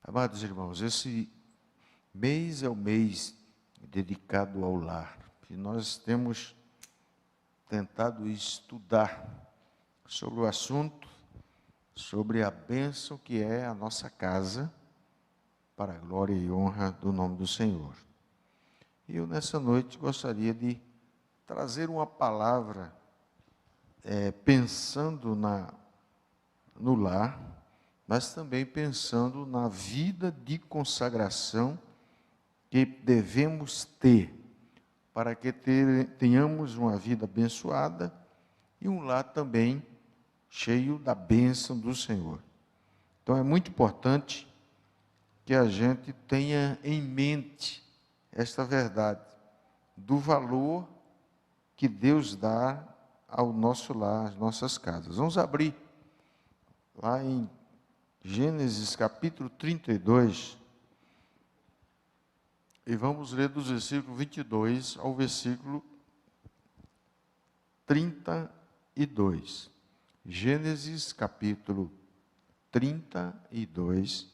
Amados irmãos, esse mês é o mês dedicado ao lar. E nós temos tentado estudar sobre o assunto, sobre a bênção que é a nossa casa, para a glória e honra do nome do Senhor. E eu, nessa noite, gostaria de trazer uma palavra, pensando no lar, mas também pensando na vida de consagração que devemos ter, para que tenhamos uma vida abençoada e um lar também cheio da bênção do Senhor. Então é muito importante que a gente tenha em mente esta verdade, do valor que Deus dá ao nosso lar, às nossas casas. Vamos abrir lá em Gênesis capítulo 32, e vamos ler dos versículos 22 ao versículo 32. Gênesis capítulo 32,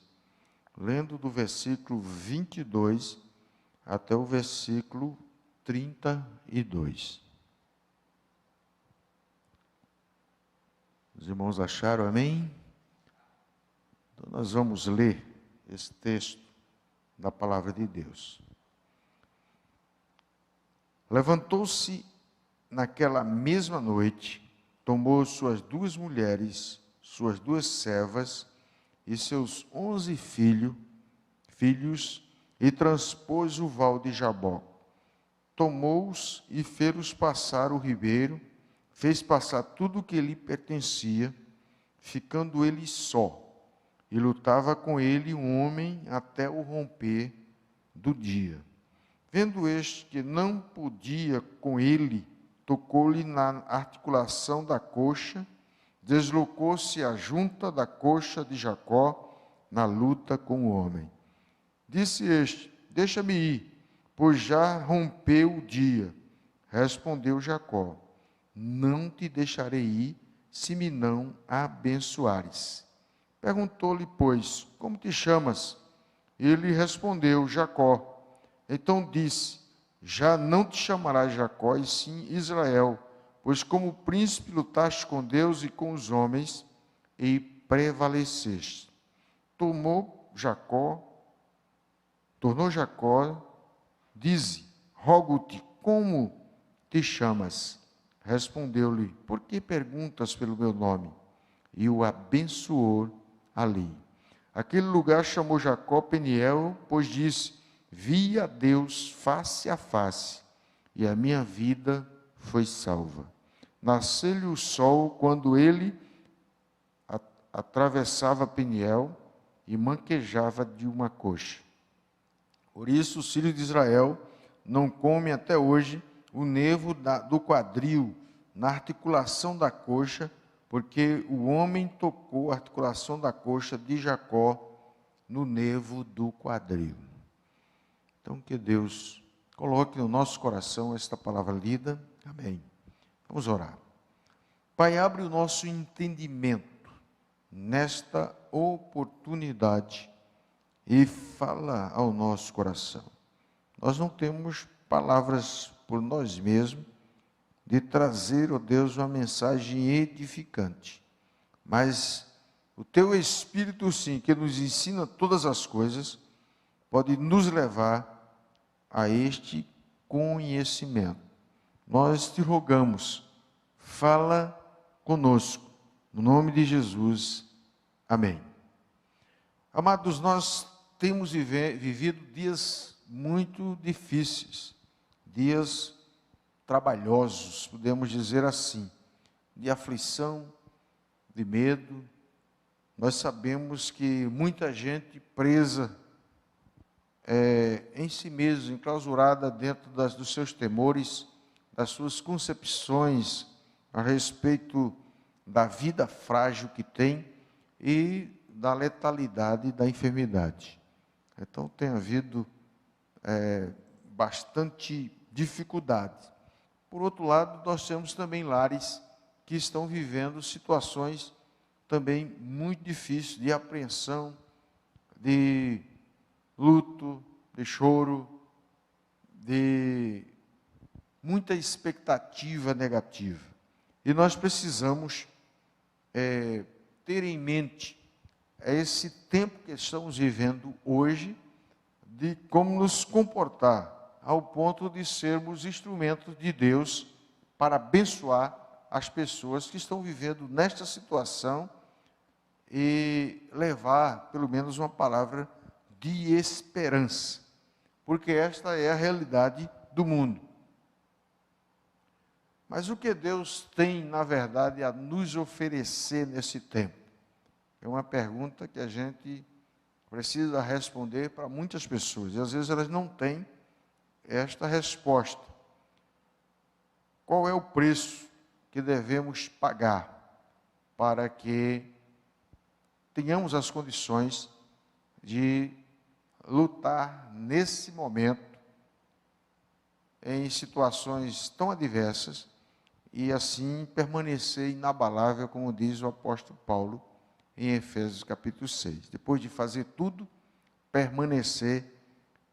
lendo do versículo 22 até o versículo 32. Os irmãos acharam, amém? Então nós vamos ler esse texto da palavra de Deus. Levantou-se naquela mesma noite, tomou suas 2 mulheres, suas 2 servas e seus 11 filhos, e transpôs o val de Jabó. Tomou-os e fez-os passar o ribeiro, fez passar tudo o que lhe pertencia, ficando ele só. E lutava com ele um homem até o romper do dia. Vendo este que não podia com ele, tocou-lhe na articulação da coxa, deslocou-se a junta da coxa de Jacó na luta com o homem. Disse este: deixa-me ir, pois já rompeu o dia. Respondeu Jacó: não te deixarei ir, se me não abençoares. Perguntou-lhe, pois, como te chamas? Ele respondeu, Jacó. Então disse, já não te chamarás Jacó, e sim Israel, pois como príncipe lutaste com Deus e com os homens, e prevaleceste. Tornou Jacó, dize, rogo-te, como te chamas? Respondeu-lhe, por que perguntas pelo meu nome? E o abençoou ali. Aquele lugar chamou Jacó Peniel, pois disse, vi a Deus face a face, e a minha vida foi salva. Nasceu-lhe o sol quando ele atravessava Peniel e manquejava de uma coxa. Por isso os filhos de Israel não comem até hoje o nervo do quadril na articulação da coxa, porque o homem tocou a articulação da coxa de Jacó no nervo do quadril. Então, que Deus coloque no nosso coração esta palavra lida. Amém. Vamos orar. Pai, abre o nosso entendimento nesta oportunidade e fala ao nosso coração. Nós não temos palavras por nós mesmos de trazer, ó Deus, uma mensagem edificante. Mas o Teu Espírito, sim, que nos ensina todas as coisas, pode nos levar a este conhecimento. Nós te rogamos, fala conosco, no nome de Jesus. Amém. Amados, nós temos vivido dias muito difíceis, dias trabalhosos, podemos dizer assim, de aflição, de medo. Nós sabemos que muita gente presa em si mesma, enclausurada dentro dos seus temores, das suas concepções a respeito da vida frágil que tem e da letalidade da enfermidade. Então tem havido bastante dificuldade. Por outro lado, nós temos também lares que estão vivendo situações também muito difíceis de apreensão, de luto, de choro, de muita expectativa negativa. E nós precisamos ter em mente esse tempo que estamos vivendo hoje, de como nos comportar, ao ponto de sermos instrumentos de Deus para abençoar as pessoas que estão vivendo nesta situação e levar, pelo menos, uma palavra de esperança, porque esta é a realidade do mundo. Mas o que Deus tem, na verdade, a nos oferecer nesse tempo? É uma pergunta que a gente precisa responder para muitas pessoas, e às vezes elas não têm esta resposta. Qual é o preço que devemos pagar para que tenhamos as condições de lutar nesse momento, em situações tão adversas, e assim permanecer inabalável, como diz o apóstolo Paulo em Efésios capítulo 6. Depois de fazer tudo, permanecer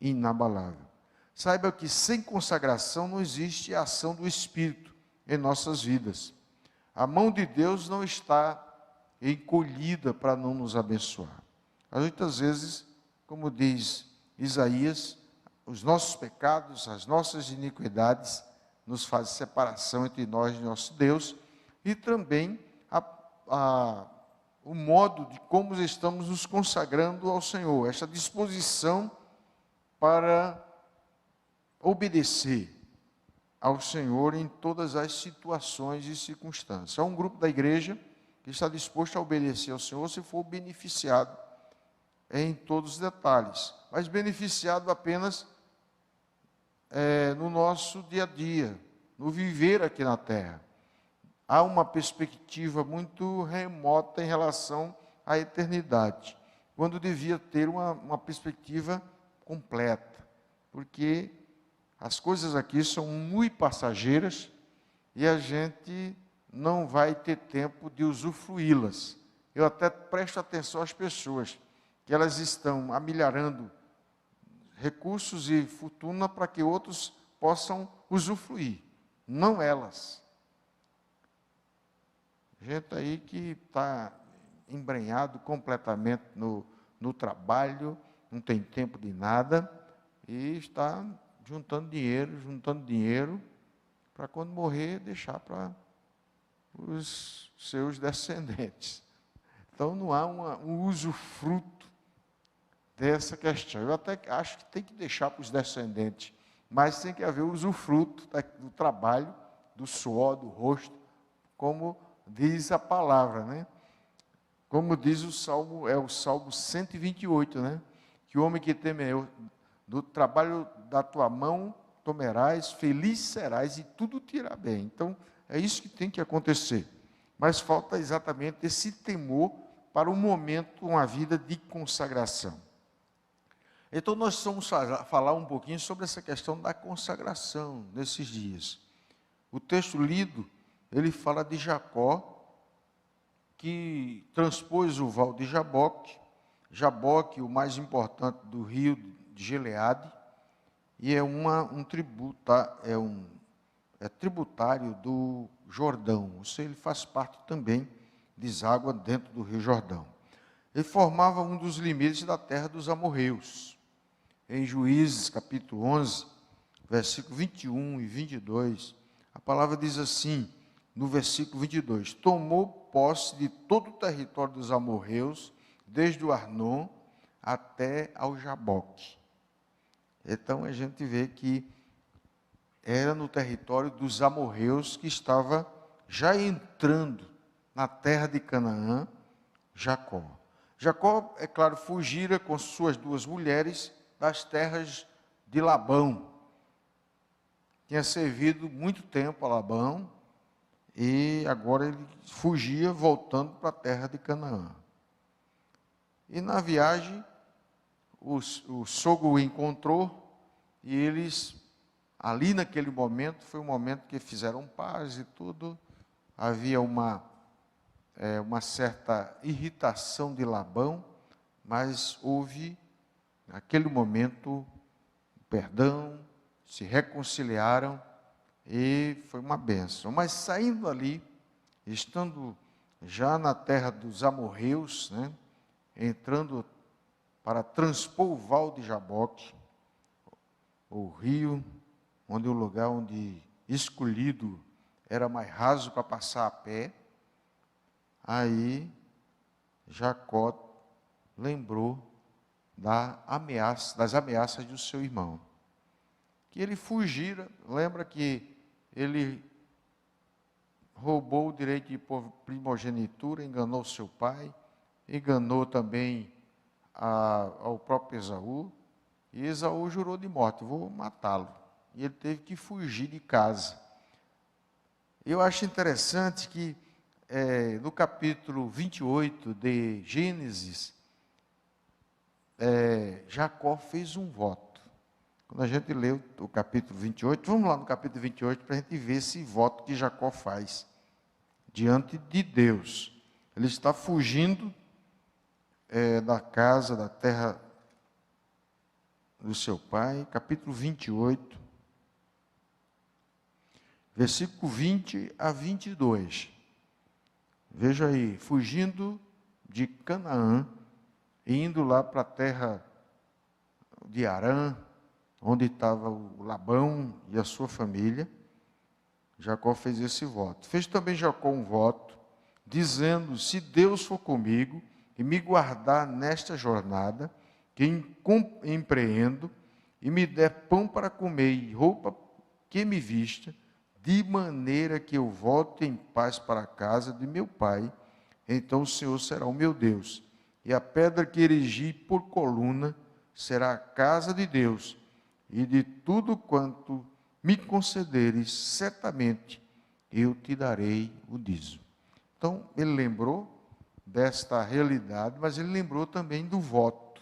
inabalável. Saiba que sem consagração não existe a ação do Espírito em nossas vidas. A mão de Deus não está encolhida para não nos abençoar. Muitas vezes, como diz Isaías, os nossos pecados, as nossas iniquidades nos fazem separação entre nós e nosso Deus, e também o modo de como estamos nos consagrando ao Senhor, essa disposição para obedecer ao Senhor em todas as situações e circunstâncias. Há um grupo da igreja que está disposto a obedecer ao Senhor se for beneficiado em todos os detalhes, mas beneficiado apenas no nosso dia a dia, no viver aqui na terra. Há uma perspectiva muito remota em relação à eternidade, quando devia ter uma perspectiva completa, porque as coisas aqui são muito passageiras e a gente não vai ter tempo de usufruí-las. Eu até presto atenção às pessoas, que elas estão amilharando recursos e fortuna para que outros possam usufruir, não elas. Gente aí que está embrenhado completamente no trabalho, não tem tempo de nada, e está juntando dinheiro, para quando morrer, deixar para os seus descendentes. Então, não há um usufruto dessa questão. Eu até acho que tem que deixar para os descendentes, mas tem que haver o usufruto do trabalho, do suor, do rosto, como diz a palavra, né? Como diz o Salmo, é o Salmo 128, né? Que o homem que teme eu, do trabalho da tua mão tomarás, feliz serás e tudo te irá bem. Então, é isso que tem que acontecer. Mas falta exatamente esse temor para um momento, uma vida de consagração. Então, nós vamos falar um pouquinho sobre essa questão da consagração nesses dias. O texto lido, ele fala de Jacó, que transpôs o val de Jaboque, o mais importante do rio de Gileade, e é tributário do Jordão, ou seja, ele faz parte também, deságua dentro do rio Jordão. Ele formava um dos limites da terra dos amorreus. Em Juízes, capítulo 11, versículo 21 e 22, a palavra diz assim, no versículo 22, tomou posse de todo o território dos amorreus, desde o Arnon até ao Jaboque. Então, a gente vê que era no território dos amorreus que estava já entrando na terra de Canaã, Jacó. Jacó, é claro, fugira com suas duas mulheres das terras de Labão. Tinha servido muito tempo a Labão e agora ele fugia voltando para a terra de Canaã. E na viagem, o sogro o encontrou e eles, ali naquele momento, foi um momento que fizeram paz e tudo. Havia uma certa irritação de Labão, mas houve, naquele momento, perdão, se reconciliaram e foi uma bênção. Mas saindo ali, estando já na terra dos amorreus, né, entrando para transpor o val de Jaboque, o rio, onde o lugar onde escolhido era mais raso para passar a pé, aí Jacó lembrou das ameaças do seu irmão. Que ele fugira, lembra que ele roubou o direito de primogenitura, enganou seu pai, enganou também ao próprio Esaú, e Esaú jurou de morte, vou matá-lo. E ele teve que fugir de casa. Eu acho interessante que no capítulo 28 de Gênesis, Jacó fez um voto. Quando a gente lê o capítulo 28, vamos lá no capítulo 28 para a gente ver esse voto que Jacó faz diante de Deus. Ele está fugindo da casa, da terra do seu pai, capítulo 28, versículo 20 a 22. Veja aí, fugindo de Canaã, indo lá para a terra de Harã, onde estava o Labão e a sua família, Jacó fez esse voto. Fez também Jacó um voto, dizendo: se Deus for comigo e me guardar nesta jornada, que empreendo, e me der pão para comer e roupa que me vista, de maneira que eu volte em paz para a casa de meu pai, então o Senhor será o meu Deus, e a pedra que erigi por coluna será a casa de Deus, e de tudo quanto me concederes, certamente eu te darei o dízimo. Então, ele lembrou desta realidade, mas ele lembrou também do voto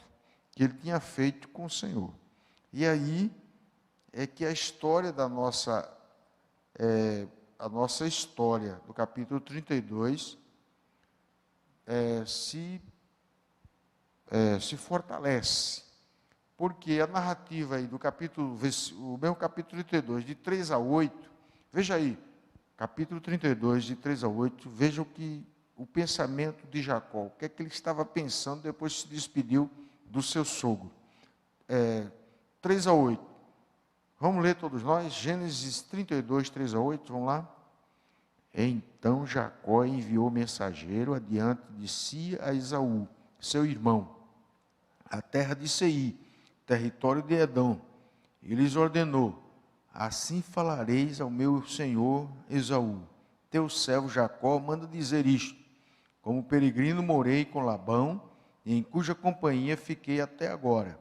que ele tinha feito com o Senhor. E aí é que a história da nossa história do capítulo 32 se fortalece. Porque a narrativa aí do capítulo, o mesmo capítulo 32, de 3 a 8, veja aí, capítulo 32, de 3 a 8, veja o pensamento de Jacó, o que é que ele estava pensando depois que se despediu do seu sogro. 3 a 8. Vamos ler todos nós? Gênesis 32, 3 a 8, vamos lá? Então Jacó enviou mensageiro adiante de si a Esaú, seu irmão, a terra de Seir, território de Edom, e lhes ordenou: assim falareis ao meu senhor Esaú, teu servo Jacó manda dizer isto: como peregrino morei com Labão, e em cuja companhia fiquei até agora.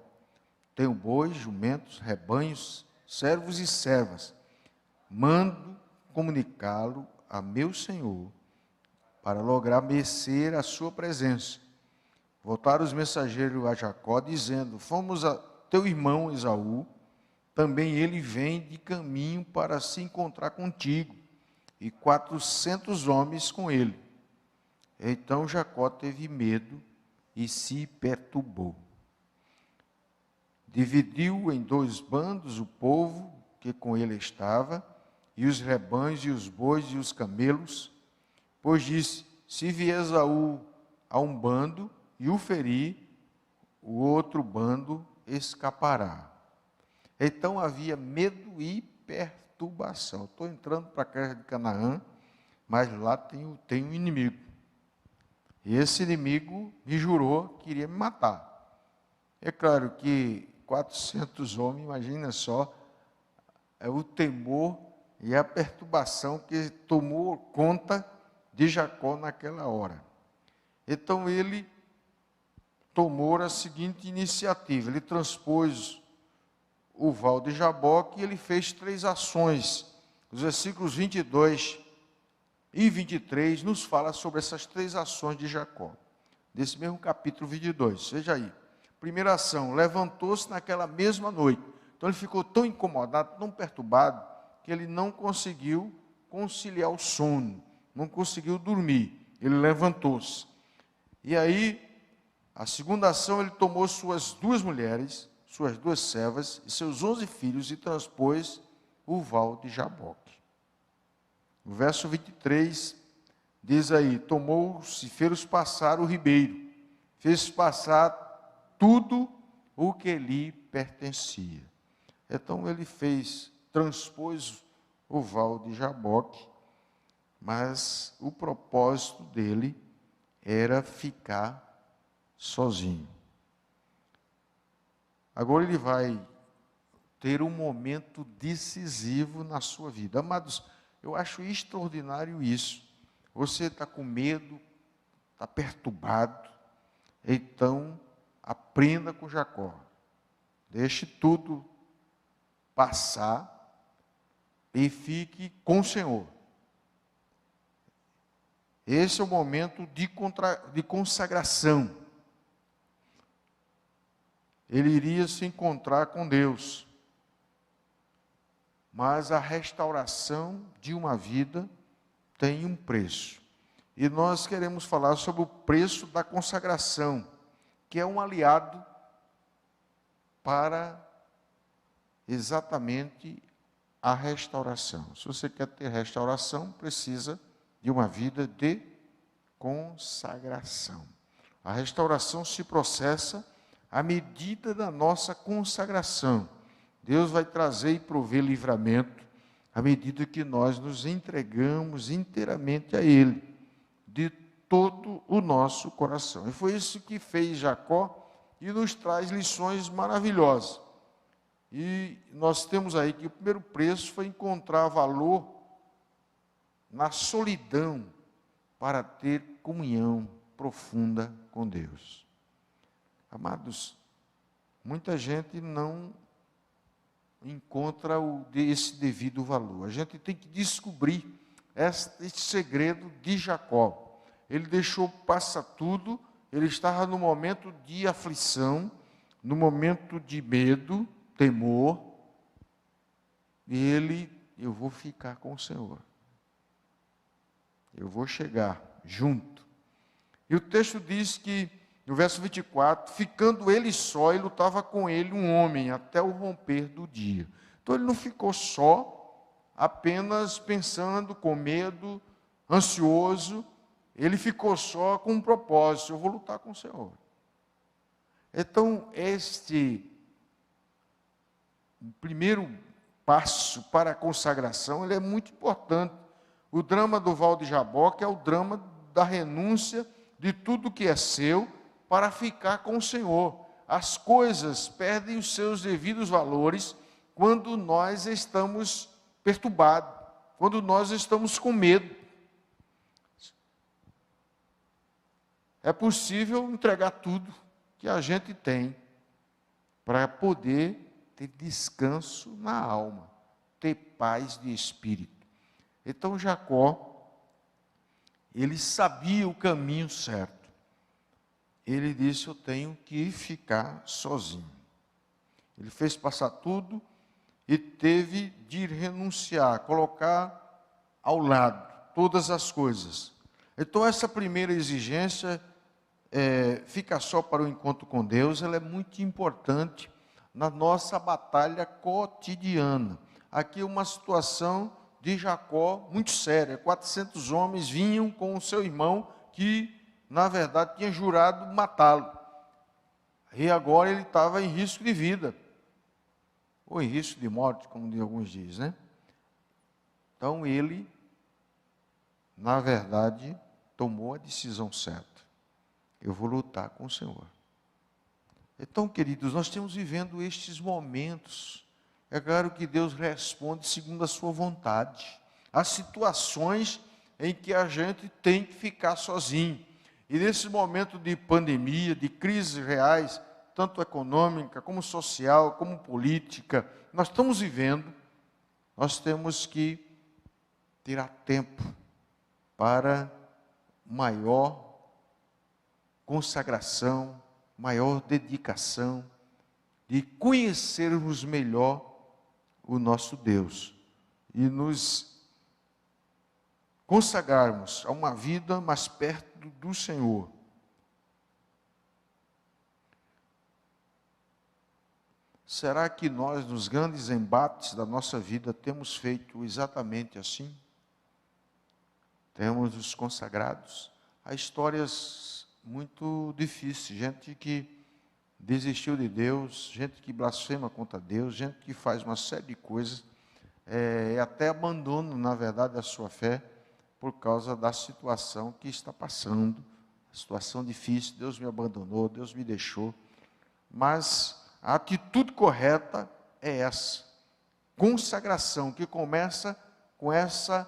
Tenho bois, jumentos, rebanhos, servos e servas. Mando comunicá-lo a meu senhor, para lograr merecer a sua presença. Voltaram os mensageiros a Jacó, dizendo: fomos a teu irmão Esaú, também ele vem de caminho para se encontrar contigo, e 400 homens com ele. Então Jacó teve medo e se perturbou. Dividiu em 2 bandos o povo que com ele estava, e os rebanhos, e os bois, e os camelos, pois disse: se vier Esaú a um bando e o ferir, o outro bando escapará. Então havia medo e perturbação. Estou entrando para a terra de Canaã, mas lá tem um inimigo. E esse inimigo me jurou que iria me matar. É claro que 400 homens, imagina só, o temor e a perturbação que tomou conta de Jacó naquela hora. Então ele tomou a seguinte iniciativa: ele transpôs o val de Jaboque e ele fez 3 ações. Os versículos 22 e 23 nos fala sobre essas 3 ações de Jacó, desse mesmo capítulo 22. Veja aí. Primeira ação: levantou-se naquela mesma noite. Então ele ficou tão incomodado, tão perturbado, que ele não conseguiu conciliar o sono, não conseguiu dormir. Ele levantou-se. E aí A segunda ação, ele tomou suas 2 mulheres, suas 2 servas e seus 11 filhos e transpôs o val de Jaboque. O verso 23 diz aí: tomou-se, fez passar o ribeiro, fez passar tudo o que lhe pertencia. Então ele transpôs o val de Jaboque, mas o propósito dele era ficar sozinho. Agora ele vai ter um momento decisivo na sua vida. Amados, eu acho extraordinário isso. Você está com medo, está perturbado, então aprenda com Jacó. Deixe tudo passar e fique com o Senhor. Esse é o momento de consagração. Ele iria se encontrar com Deus. Mas a restauração de uma vida tem um preço. E nós queremos falar sobre o preço da consagração, que é um aliado para exatamente a restauração. Se você quer ter restauração, precisa de uma vida de consagração. A restauração se processa à medida da nossa consagração. Deus vai trazer e prover livramento à medida que nós nos entregamos inteiramente a Ele, de todo o nosso coração. E foi isso que fez Jacó e nos traz lições maravilhosas. E nós temos aí que o primeiro preço foi encontrar valor na solidão para ter comunhão profunda com Deus. Amados, muita gente não encontra esse devido valor. A gente tem que descobrir este segredo de Jacó. Ele deixou passar tudo, ele estava no momento de aflição, no momento de medo, temor, e eu vou ficar com o Senhor. Eu vou chegar junto. E o texto diz que, no verso 24, ficando ele só, e lutava com ele um homem até o romper do dia. Então ele não ficou só, apenas pensando, com medo, ansioso. Ele ficou só com um propósito: eu vou lutar com o Senhor. Então, este primeiro passo para a consagração, ele é muito importante. O drama do Val de Jaboque é o drama da renúncia de tudo que é seu para ficar com o Senhor. As coisas perdem os seus devidos valores quando nós estamos perturbados, quando nós estamos com medo. É possível entregar tudo que a gente tem para poder ter descanso na alma, ter paz de espírito. Então Jacó, ele sabia o caminho certo. Ele disse: eu tenho que ficar sozinho. Ele fez passar tudo e teve de renunciar, colocar ao lado todas as coisas. Então essa primeira exigência, ficar só para o encontro com Deus, ela é muito importante na nossa batalha cotidiana. Aqui uma situação de Jacó muito séria. 400 homens vinham com o seu irmão, que na verdade tinha jurado matá-lo. E agora ele estava em risco de vida, ou em risco de morte, como alguns dizem, né? Então ele, na verdade, tomou a decisão certa: eu vou lutar com o Senhor. Então, queridos, nós estamos vivendo estes momentos. É claro que Deus responde segundo a sua vontade. Há situações em que a gente tem que ficar sozinho. E nesse momento de pandemia, de crises reais, tanto econômica, como social, como política, nós estamos vivendo, nós temos que tirar tempo para maior consagração, maior dedicação, de conhecermos melhor o nosso Deus e nos consagrarmos a uma vida mais perto do Senhor. Será que nós, nos grandes embates da nossa vida, temos feito exatamente assim? Temos os consagrados? Há histórias muito difíceis, gente que desistiu de Deus, gente que blasfema contra Deus, gente que faz uma série de coisas, até abandona, na verdade, a sua fé, por causa da situação que está passando, situação difícil, Deus me abandonou, Deus me deixou. Mas a atitude correta é essa, consagração, que começa com essa,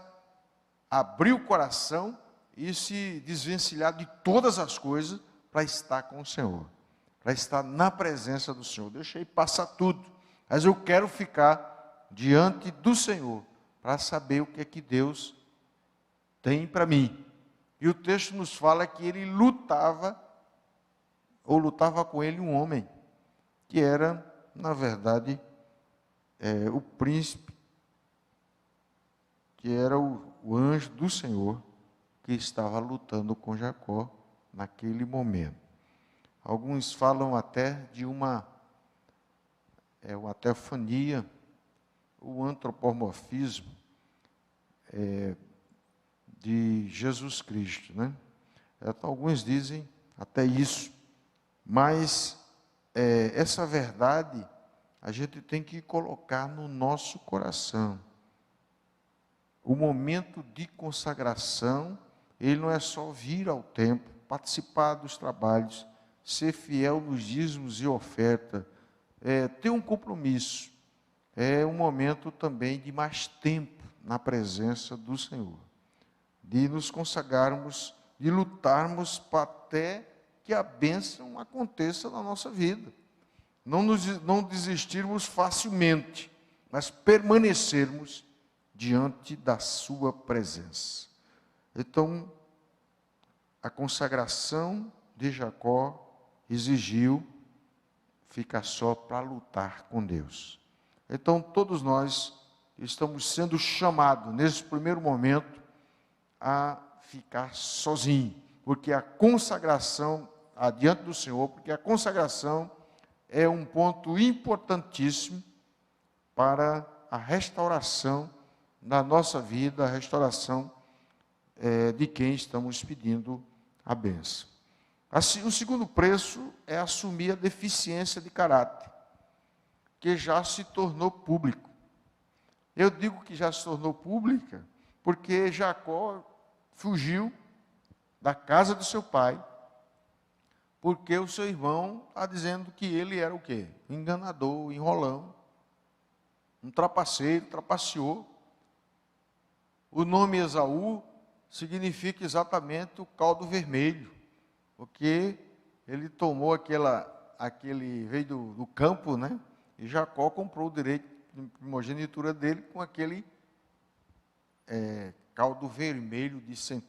abrir o coração e se desvencilhar de todas as coisas para estar com o Senhor, para estar na presença do Senhor. Deixei passar tudo, mas eu quero ficar diante do Senhor, para saber o que é que Deus tem para mim. E o texto nos fala que ele lutava com ele um homem, que era, na verdade, o príncipe, que era o anjo do Senhor, que estava lutando com Jacó naquele momento. Alguns falam até de uma teofania, o antropomorfismo de Jesus Cristo, né? Alguns dizem até isso, mas essa verdade a gente tem que colocar no nosso coração. O momento de consagração, ele não é só vir ao templo, participar dos trabalhos, ser fiel nos dízimos e oferta, ter um compromisso. É um momento também de mais tempo na presença do Senhor, de nos consagrarmos, de lutarmos para até que a bênção aconteça na nossa vida. Não desistirmos facilmente, mas permanecermos diante da sua presença. Então, a consagração de Jacó exigiu ficar só para lutar com Deus. Então, todos nós estamos sendo chamados, nesse primeiro momento, a ficar sozinho, porque a consagração, adiante do Senhor, porque a consagração é um ponto importantíssimo para a restauração da nossa vida, a restauração de quem estamos pedindo a bênção. Assim, o segundo preço é assumir a deficiência de caráter, que já se tornou público. Eu digo que já se tornou pública, porque Jacó fugiu da casa do seu pai, porque o seu irmão está dizendo que ele era o quê? Enganador, enrolão, um trapaceiro, trapaceou. O nome Esaú significa exatamente o caldo vermelho, porque ele tomou veio do campo, né? E Jacó comprou o direito de primogenitura dele com aquele caldo vermelho de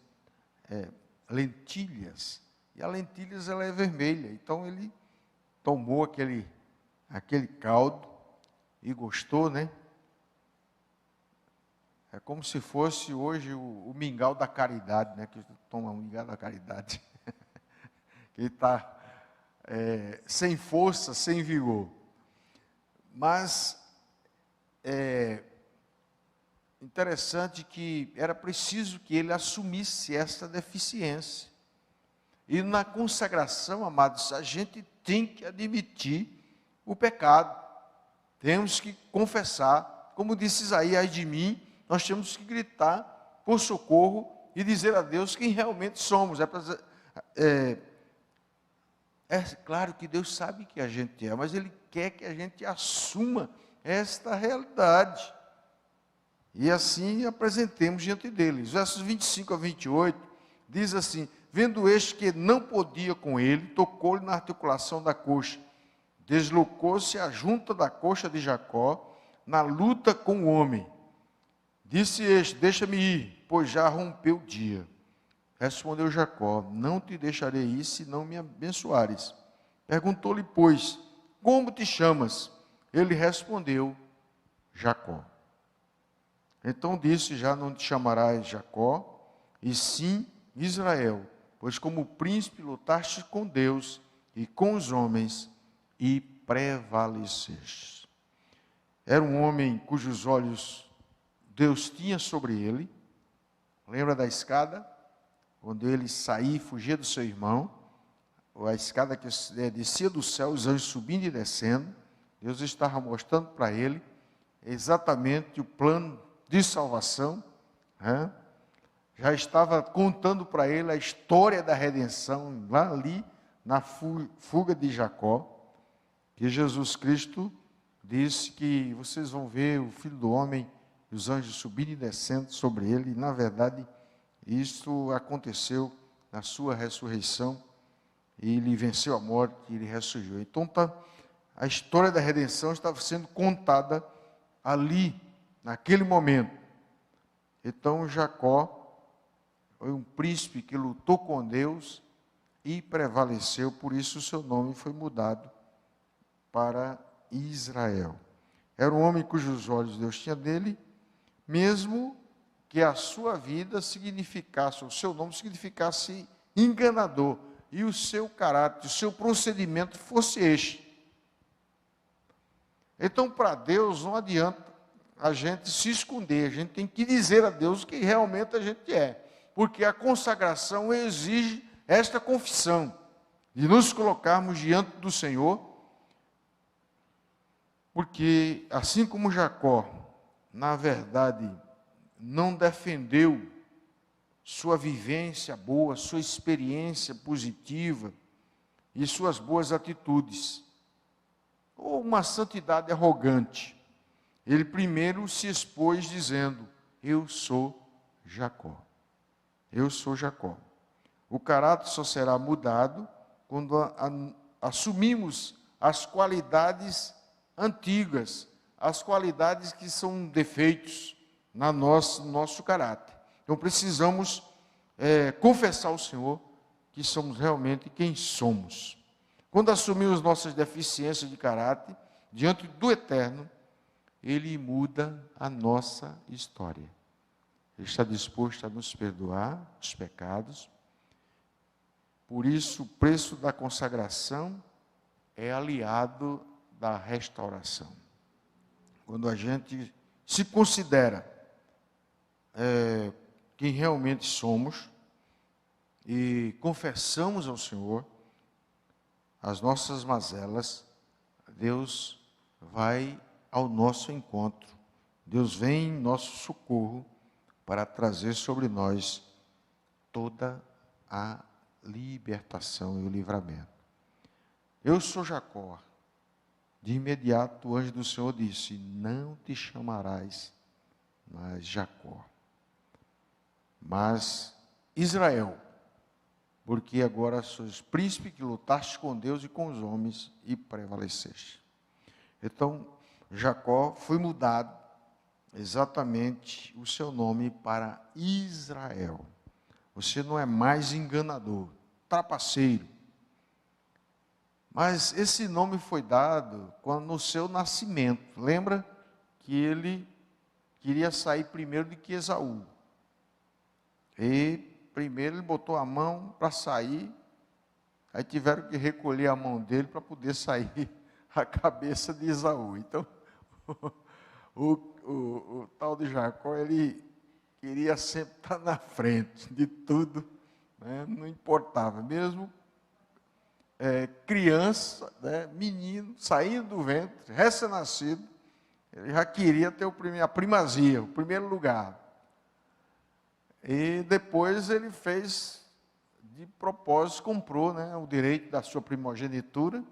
lentilhas. E a lentilhas ela é vermelha, então ele tomou aquele caldo e gostou, né? É como se fosse hoje o mingau da caridade, né? Que toma o mingau da caridade. Que está sem força, sem vigor. Mas interessante que era preciso que ele assumisse essa deficiência. E na consagração, amados, a gente tem que admitir o pecado. Temos que confessar. Como disse Isaías de mim, nós temos que gritar por socorro e dizer a Deus quem realmente somos. É claro que Deus sabe que a gente é, mas Ele quer que a gente assuma esta realidade. E assim apresentemos diante dele. Os versos 25 a 28 diz assim: vendo este que não podia com ele, tocou-lhe na articulação da coxa. Deslocou-se a junta da coxa de Jacó na luta com o homem. Disse este: deixa-me ir, pois já rompeu o dia. Respondeu Jacó: não te deixarei ir, se não me abençoares. Perguntou-lhe, pois, como te chamas? Ele respondeu: Jacó. Então disse: já não te chamarás Jacó, e sim Israel, pois como príncipe lutaste com Deus e com os homens, e prevalecestes. Era um homem cujos olhos Deus tinha sobre ele. Lembra da escada? Quando ele saía e fugia do seu irmão, a escada que descia do céu, os anjos subindo e descendo, Deus estava mostrando para ele exatamente o plano de salvação, né? Já estava contando para ele a história da redenção, lá ali, na fuga de Jacó, que Jesus Cristo disse que vocês vão ver o Filho do Homem, os anjos subindo e descendo sobre ele, e na verdade, isso aconteceu na sua ressurreição, e ele venceu a morte e ele ressurgiu. Então, a história da redenção estava sendo contada ali, naquele momento. Então, Jacó foi um príncipe que lutou com Deus e prevaleceu, por isso o seu nome foi mudado para Israel. Era um homem cujos olhos Deus tinha dele, mesmo que a sua vida significasse, o seu nome significasse enganador, e o seu caráter, o seu procedimento fosse este. Então, para Deus não adianta a gente se esconder, a gente tem que dizer a Deus o que realmente a gente é, porque a consagração exige esta confissão, de nos colocarmos diante do Senhor, porque assim como Jacó, na verdade, não defendeu sua vivência boa, sua experiência positiva e suas boas atitudes, ou uma santidade arrogante, ele primeiro se expôs dizendo: eu sou Jacó. Eu sou Jacó. O caráter só será mudado quando assumimos as qualidades antigas, as qualidades que são defeitos no nosso caráter. Então precisamos confessar ao Senhor que somos realmente quem somos. Quando assumimos nossas deficiências de caráter diante do Eterno, Ele muda a nossa história. Ele está disposto a nos perdoar os pecados. Por isso, o preço da consagração é aliado da restauração. Quando a gente se considera quem realmente somos e confessamos ao Senhor as nossas mazelas, Deus vai ao nosso encontro. Deus vem em nosso socorro para trazer sobre nós toda a libertação e o livramento. Eu sou Jacó. De imediato o anjo do Senhor disse: não te chamarás mais Jacó, mas Israel, porque agora sois príncipe que lutaste com Deus e com os homens e prevaleceste. Então, Jacó foi mudado exatamente o seu nome para Israel. Você não é mais enganador, trapaceiro. Mas esse nome foi dado no seu nascimento. Lembra que ele queria sair primeiro do que Esaú. E primeiro ele botou a mão para sair, aí tiveram que recolher a mão dele para poder sair a cabeça de Esaú. Então, o tal de Jacó, ele queria sempre estar na frente de tudo, né? Não importava, mesmo criança, né? Menino, saindo do ventre, recém-nascido, ele já queria ter a primazia, o primeiro lugar. E depois ele fez, de propósito, comprou, né, o direito da sua primogenitura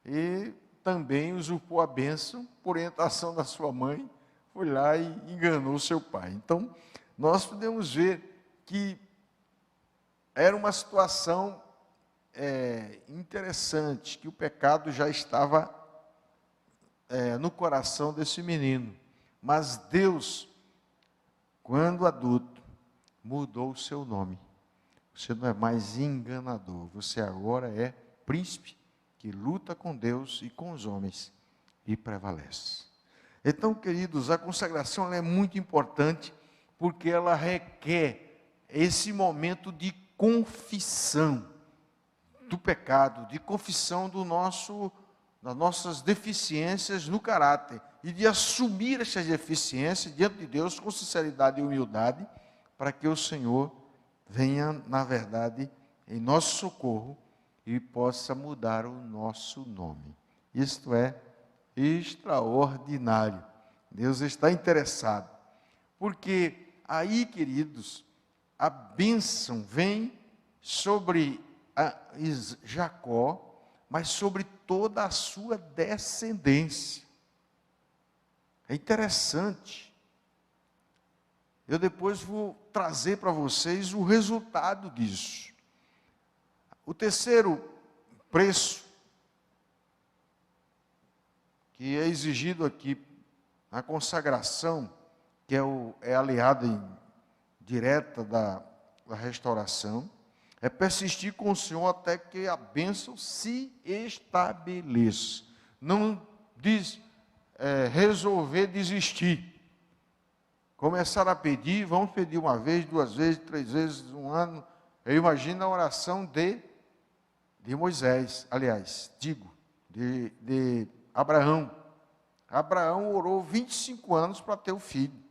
e também usurpou a bênção por orientação da sua mãe, foi lá e enganou seu pai. Então, nós podemos ver que era uma situação interessante, que o pecado já estava no coração desse menino. Mas Deus, quando adulto, mudou o seu nome. Você não é mais enganador, você agora é príncipe que luta com Deus e com os homens e prevalece. Então, queridos, a consagração ela é muito importante porque ela requer esse momento de confissão do pecado, de confissão das nossas deficiências no caráter e de assumir essas deficiências diante de Deus com sinceridade e humildade, para que o Senhor venha, na verdade, em nosso socorro e possa mudar o nosso nome. Isto é extraordinário. Deus está interessado. Porque aí, queridos, a bênção vem sobre Jacó, mas sobre toda a sua descendência. É interessante. Eu depois vou trazer para vocês o resultado disso. O terceiro preço que é exigido aqui na consagração, que é aliada direta da restauração, é persistir com o Senhor até que a bênção se estabeleça. Não resolver desistir. Começar a pedir, vamos pedir uma vez, 2 vezes, 3 vezes, um ano. Eu imagino a oração de Moisés, aliás, de Abraão. Abraão orou 25 anos para ter o filho.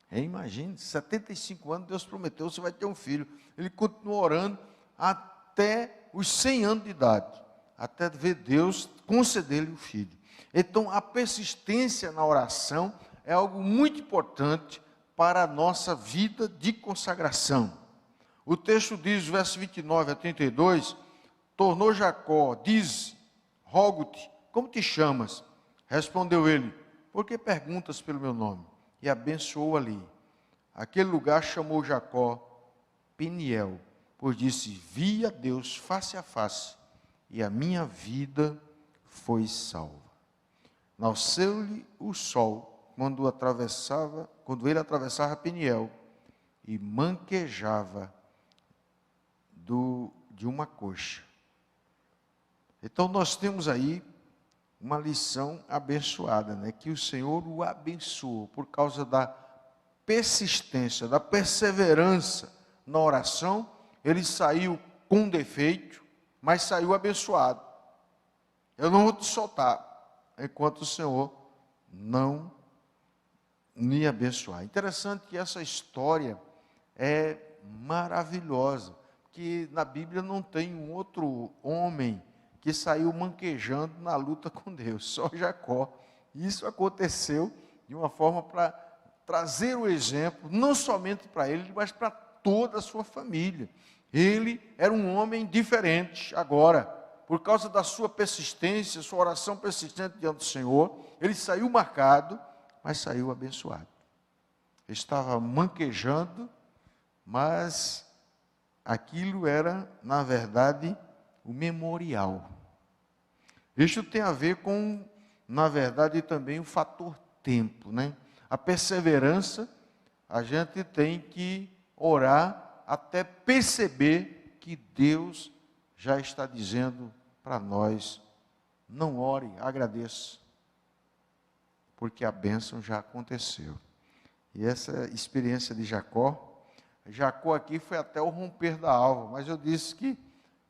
Imagine, 75 anos, Deus prometeu, você vai ter um filho. Ele continuou orando até os 100 anos de idade, até ver Deus conceder-lhe o filho. Então, a persistência na oração é algo muito importante para a nossa vida de consagração. O texto diz, verso 29 a 32, tornou Jacó, diz, rogo-te, como te chamas? Respondeu ele, por que perguntas pelo meu nome? E abençoou ali. Aquele lugar chamou Jacó Peniel, pois disse, vi a Deus face a face, e a minha vida foi salva. Nasceu-lhe o sol, quando ele atravessava Peniel, e manquejava de uma coxa. Então nós temos aí uma lição abençoada, né? Que o Senhor o abençoou por causa da persistência, da perseverança na oração. Ele saiu com defeito, mas saiu abençoado. Eu não vou te soltar enquanto o Senhor não me abençoar. Interessante que essa história é maravilhosa, que na Bíblia não tem um outro homem que saiu manquejando na luta com Deus, só Jacó. Isso aconteceu de uma forma para trazer o exemplo, não somente para ele, mas para toda a sua família. Ele era um homem diferente agora, por causa da sua persistência, sua oração persistente diante do Senhor, ele saiu marcado, mas saiu abençoado. Ele estava manquejando, mas aquilo era, na verdade, o memorial. Isso tem a ver com, na verdade, também o fator tempo, né? A perseverança, a gente tem que orar até perceber que Deus já está dizendo para nós, não ore, agradeça, porque a bênção já aconteceu. E essa experiência de Jacó aqui foi até o romper da alva, mas eu disse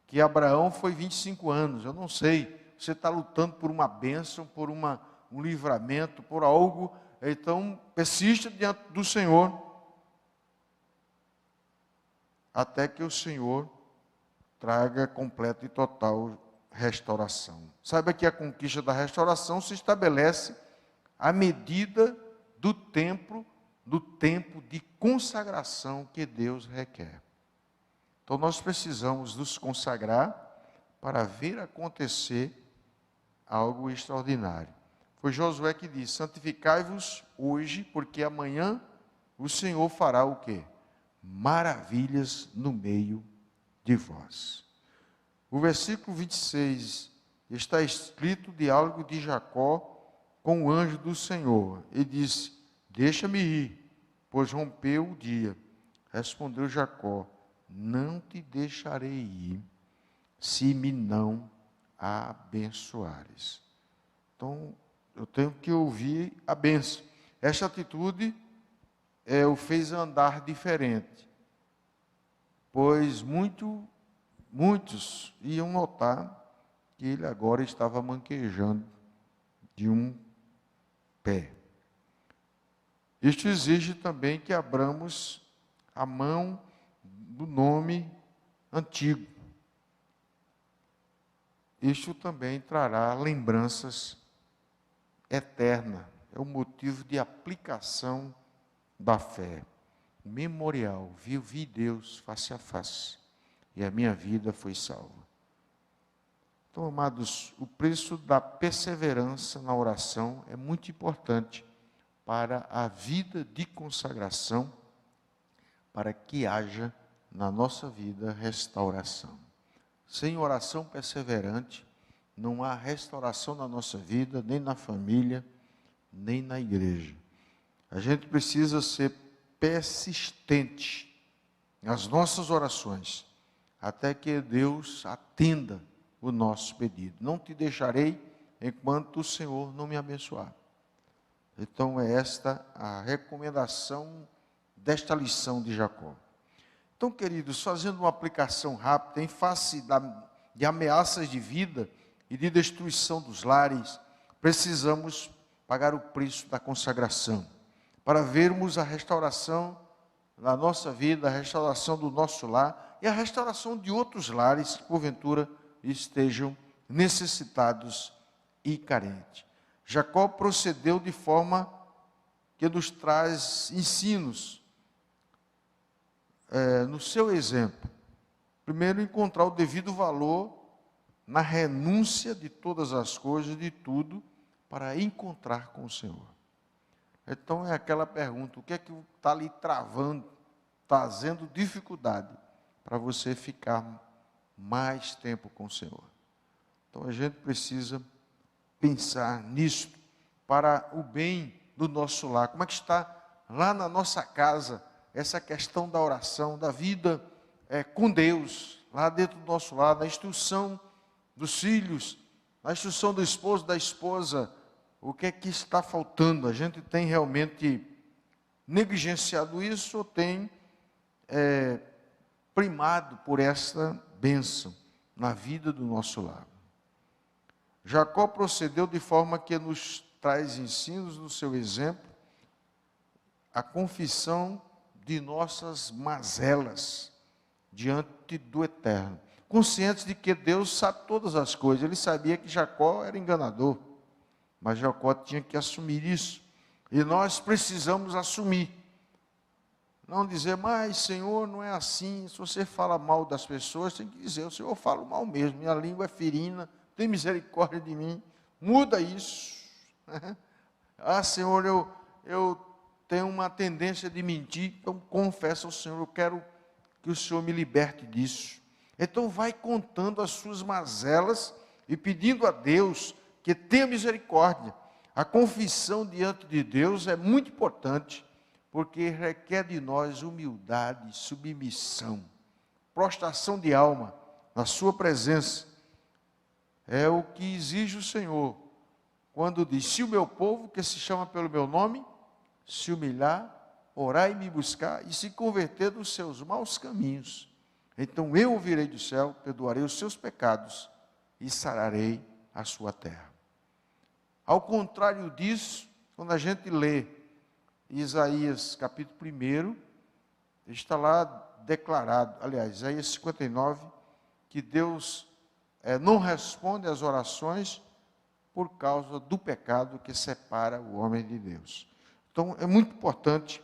que Abraão foi 25 anos, eu não sei, você está lutando por uma bênção, por um livramento, por algo, então persista diante do Senhor, até que o Senhor traga completa e total restauração. Saiba que a conquista da restauração se estabelece à medida do tempo de consagração que Deus requer. Então nós precisamos nos consagrar para ver acontecer algo extraordinário. Foi Josué que disse, santificai-vos hoje, porque amanhã o Senhor fará o quê? Maravilhas no meio de vós. O versículo 26 está escrito o diálogo de Jacó com o anjo do Senhor. Ele disse, deixa-me ir, pois rompeu o dia. Respondeu Jacó, não te deixarei ir, se me não abençoares. Então, eu tenho que ouvir a bênção. Esta atitude o fez andar diferente, pois muitos iam notar que ele agora estava manquejando de um pé. Isto exige também que abramos a mão do nome antigo. Isto também trará lembranças eternas. É o motivo de aplicação da fé. O memorial, vi Deus face a face, e a minha vida foi salva. Então, amados, o preço da perseverança na oração é muito importante para a vida de consagração, para que haja na nossa vida restauração. Sem oração perseverante, não há restauração na nossa vida, nem na família, nem na igreja. A gente precisa ser persistente nas nossas orações, até que Deus atenda o nosso pedido. Não te deixarei enquanto o Senhor não me abençoar. Então é esta a recomendação desta lição de Jacó. Então, queridos, fazendo uma aplicação rápida, em face de ameaças de vida e de destruição dos lares, precisamos pagar o preço da consagração, para vermos a restauração da nossa vida, a restauração do nosso lar e a restauração de outros lares que, porventura, estejam necessitados e carentes. Jacó procedeu de forma que nos traz ensinos, no seu exemplo. Primeiro, encontrar o devido valor na renúncia de todas as coisas, de tudo, para encontrar com o Senhor. Então é aquela pergunta: o que é que está lhe travando, trazendo dificuldade para você ficar mais tempo com o Senhor? Então a gente precisa pensar nisso para o bem do nosso lar. Como é que está lá na nossa casa essa questão da oração, da vida com Deus, lá dentro do nosso lar, na instrução dos filhos, na instrução do esposo, da esposa? O que é que está faltando? A gente tem realmente negligenciado isso ou tem primado por essa bênção na vida do nosso lar? Jacó procedeu de forma que nos traz ensinos no seu exemplo, a confissão de nossas mazelas diante do Eterno, conscientes de que Deus sabe todas as coisas. Ele sabia que Jacó era enganador, mas Jacó tinha que assumir isso, e nós precisamos assumir. Não dizer: mas Senhor, não é assim. Se você fala mal das pessoas, tem que dizer: o Senhor fala mal mesmo, minha língua é ferina, tem misericórdia de mim, muda isso. Ah, Senhor, eu tenho uma tendência de mentir, então confessa ao Senhor, eu quero que o Senhor me liberte disso. Então vai contando as suas mazelas e pedindo a Deus que tenha misericórdia. A confissão diante de Deus é muito importante, porque requer de nós humildade, submissão, prostração de alma na sua presença. É o que exige o Senhor, quando diz: se o meu povo, que se chama pelo meu nome, se humilhar, orar e me buscar, e se converter dos seus maus caminhos, então eu ouvirei do céu, perdoarei os seus pecados e sararei a sua terra. Ao contrário disso, quando a gente lê Isaías capítulo 1, está lá declarado, aliás, Isaías 59, que Deus não responde às orações por causa do pecado que separa o homem de Deus. Então, é muito importante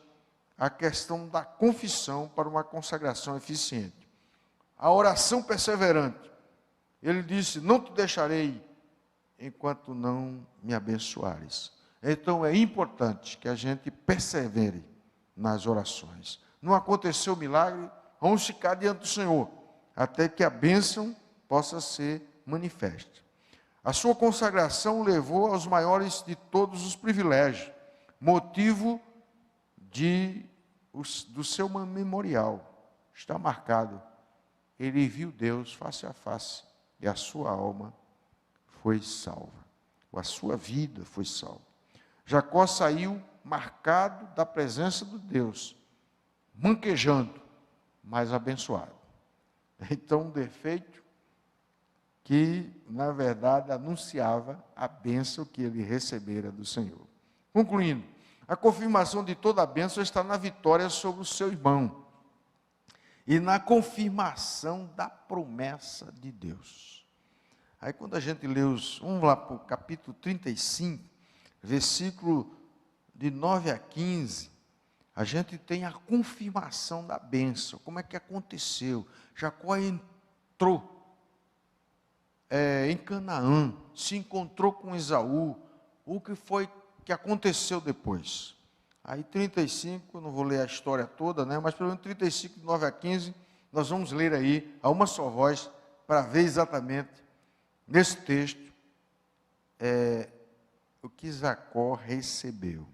a questão da confissão para uma consagração eficiente. A oração perseverante. Ele disse: não te deixarei enquanto não me abençoares. Então, é importante que a gente persevere nas orações. Não aconteceu o milagre, vamos ficar diante do Senhor, até que a bênção possa ser manifesta. A sua consagração levou aos maiores de todos os privilégios, motivo do seu memorial. Está marcado: ele viu Deus face a face, e a sua alma foi salva, ou a sua vida foi salva. Jacó saiu marcado da presença de Deus, manquejando, mas abençoado. Então, o defeito que, na verdade, anunciava a bênção que ele recebera do Senhor. Concluindo, a confirmação de toda a bênção está na vitória sobre o seu irmão e na confirmação da promessa de Deus. Aí quando a gente lê vamos lá para o capítulo 35, versículo de 9 a 15, a gente tem a confirmação da bênção. Como é que aconteceu? Jacó entrou em Canaã, se encontrou com Esaú, o que foi que aconteceu depois? Aí 35, não vou ler a história toda, né? Mas pelo menos 35, de 9 a 15, nós vamos ler aí a uma só voz, para ver exatamente, nesse texto, o que Jacó recebeu.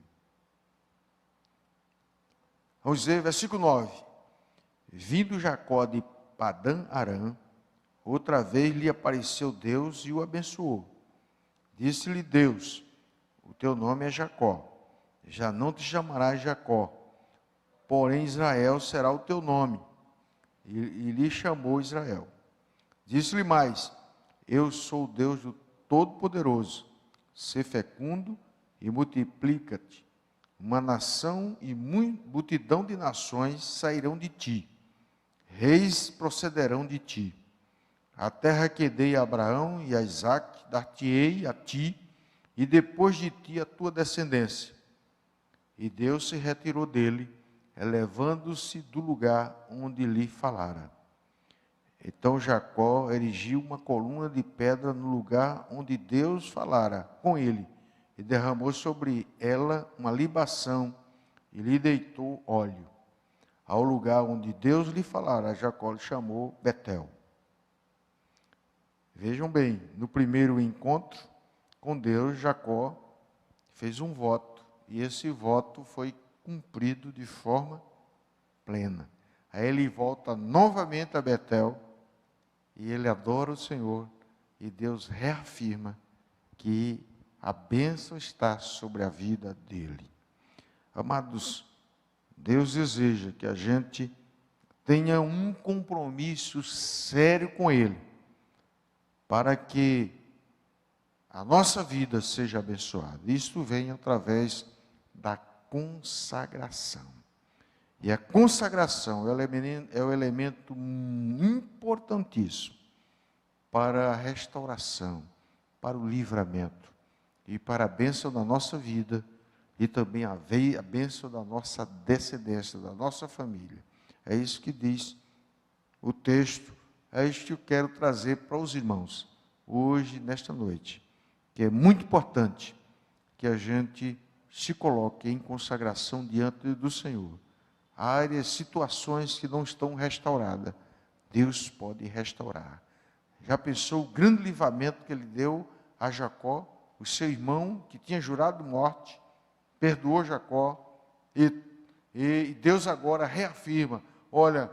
Vamos ver, versículo 9. Vindo Jacó de Padã Arã, outra vez lhe apareceu Deus e o abençoou. Disse-lhe Deus: o teu nome é Jacó, já não te chamarás Jacó, porém Israel será o teu nome. E lhe chamou Israel. Disse-lhe mais: eu sou o Deus do Todo-Poderoso, sê fecundo e multiplica-te. Uma nação e multidão de nações sairão de ti, reis procederão de ti. A terra que dei a Abraão e a Isaque, dar-te-ei a ti, e depois de ti a tua descendência. E Deus se retirou dele, elevando-se do lugar onde lhe falara. Então Jacó erigiu uma coluna de pedra no lugar onde Deus falara com ele, e derramou sobre ela uma libação, e lhe deitou óleo. Ao lugar onde Deus lhe falara, Jacó lhe chamou Betel. Vejam bem, no primeiro encontro com Deus, Jacó fez um voto, e esse voto foi cumprido de forma plena. Aí ele volta novamente a Betel, e ele adora o Senhor, e Deus reafirma que a bênção está sobre a vida dele. Amados, Deus deseja que a gente tenha um compromisso sério com Ele, para que a nossa vida seja abençoada. Isso vem através da consagração. E a consagração é o elemento importantíssimo para a restauração, para o livramento e para a bênção da nossa vida e também a bênção da nossa descendência, da nossa família. É isso que diz o texto, é isso que eu quero trazer para os irmãos hoje, nesta noite, que é muito importante que a gente se coloque em consagração diante do Senhor. Áreas, situações que não estão restauradas, Deus pode restaurar. Já pensou o grande livramento que ele deu a Jacó, o seu irmão que tinha jurado morte, perdoou Jacó, e Deus agora reafirma: olha,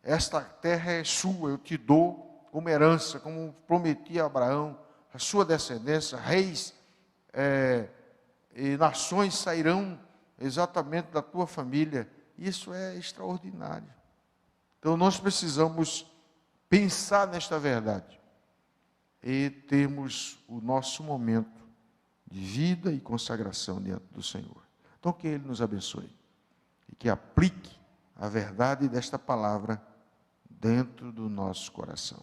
esta terra é sua, eu te dou como herança, como prometi a Abraão, a sua descendência, reis e nações sairão exatamente da tua família. Isso é extraordinário. Então nós precisamos pensar nesta verdade e termos o nosso momento de vida e consagração diante do Senhor. Então que Ele nos abençoe e que aplique a verdade desta palavra dentro do nosso coração.